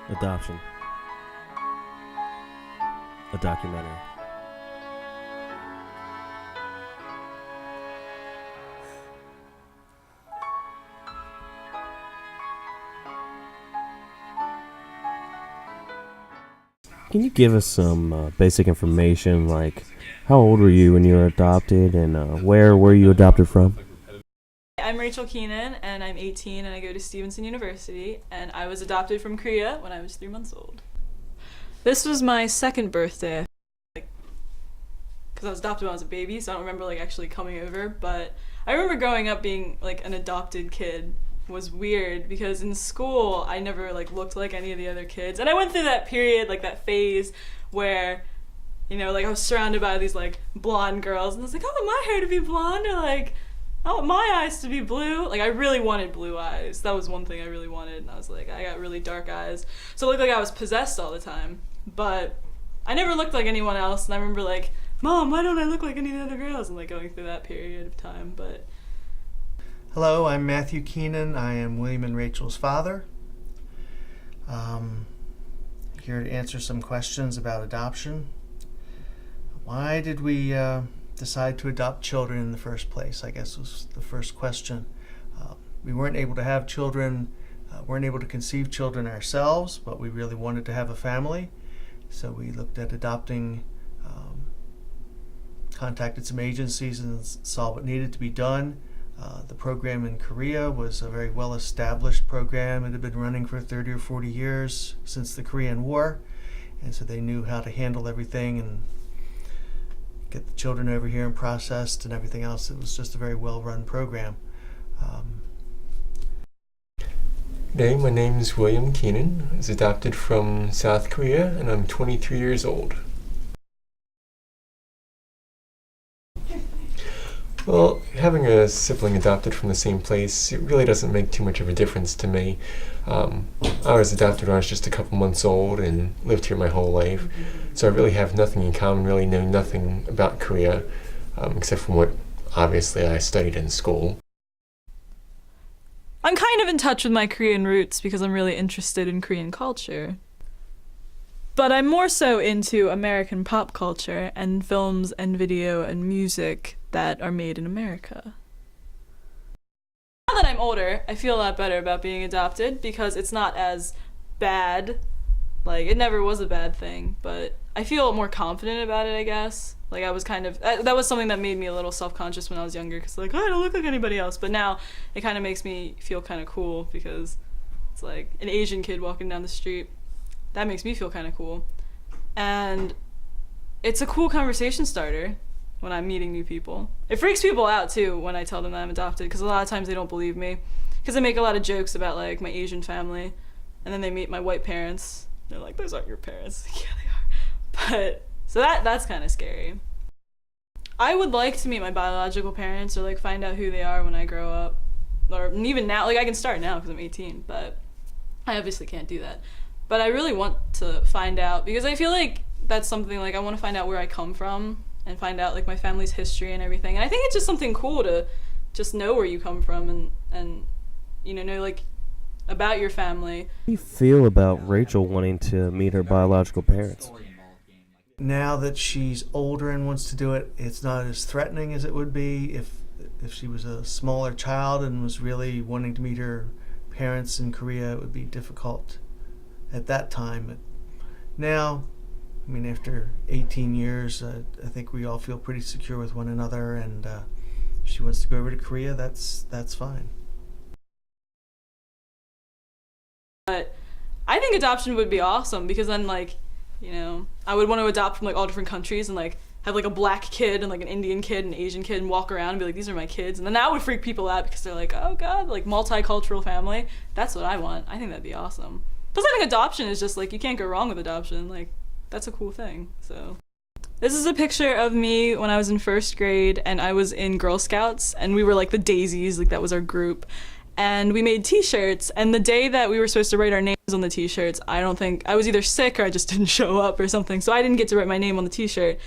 Adoption. A documentary. Can you give us some basic information, like how old were you when you were adopted, and where were you adopted from? I'm Rachel Keenan, and I'm 18, and I go to Stevenson University, and I was adopted from Korea when I was 3 months old. This was my second birthday, because I was adopted when I was a baby, so I don't remember actually coming over, but I remember growing up being an adopted kid was weird, because in school I never looked like any of the other kids, and I went through that period, that phase where I was surrounded by these blonde girls, and I was like, I want my hair to be blonde, or I want my eyes to be blue. I really wanted blue eyes. That was one thing I really wanted, and I was I got really dark eyes, so it looked like I was possessed all the time, but I never looked like anyone else, and I remember Mom, why don't I look like any of the other girls, and going through that period of time. But hello, I'm Matthew Keenan. I am William and Rachel's father. Here to answer some questions about adoption. Why did we decide to adopt children in the first place, I guess was the first question. We weren't able to have children, weren't able to conceive children ourselves, but we really wanted to have a family. So we looked at adopting, contacted some agencies and saw what needed to be done. The program in Korea was a very well-established program. It had been running for 30 or 40 years since the Korean War, and so they knew how to handle everything and get the children over here and processed and everything else. It was just a very well-run program. Hey, my name is William Keenan. I was adopted from South Korea, and I'm 23 years old. Well, having a sibling adopted from the same place, it really doesn't make too much of a difference to me. I was adopted when I was just a couple months old and lived here my whole life, so I really have nothing in common, really know nothing about Korea, except from what obviously I studied in school. I'm kind of in touch with my Korean roots because I'm really interested in Korean culture. But I'm more so into American pop culture and films and video and music that are made in America. Now that I'm older, I feel a lot better about being adopted because it's not as bad. It never was a bad thing, but I feel more confident about it, I guess. I was kind of, that was something that made me a little self-conscious when I was younger, because I don't look like anybody else, but now it kind of makes me feel kind of cool because it's an Asian kid walking down the street. That makes me feel kind of cool. And it's a cool conversation starter when I'm meeting new people. It freaks people out too when I tell them that I'm adopted, because a lot of times they don't believe me, because I make a lot of jokes about my Asian family, and then they meet my white parents. They're like, those aren't your parents. Yeah, they are. But so that's kind of scary. I would like to meet my biological parents, or find out who they are when I grow up, or even now. I can start now because I'm 18, but I obviously can't do that. But I really want to find out, because I feel that's something I want to find out where I come from and find out my family's history and everything. And I think it's just something cool to just know where you come from and know about your family. How do you feel about Rachel wanting to meet her biological parents? Now that she's older and wants to do it, it's not as threatening as it would be if she was a smaller child and was really wanting to meet her parents in Korea. It would be difficult at that time. But now, after 18 years, I think we all feel pretty secure with one another, and if she wants to go over to Korea, that's fine. But I think adoption would be awesome, because then I would want to adopt from all different countries and have a black kid and an Indian kid and an Asian kid and walk around and be these are my kids, and then that would freak people out because they're oh god, multicultural family. That's what I want. I think that'd be awesome. Plus I think adoption is just you can't go wrong with adoption. That's a cool thing. So this is a picture of me when I was in first grade, and I was in Girl Scouts, and we were the Daisies, that was our group. And we made t-shirts, and the day that we were supposed to write our names on the t-shirts, I was either sick or I just didn't show up or something, so I didn't get to write my name on the t-shirt.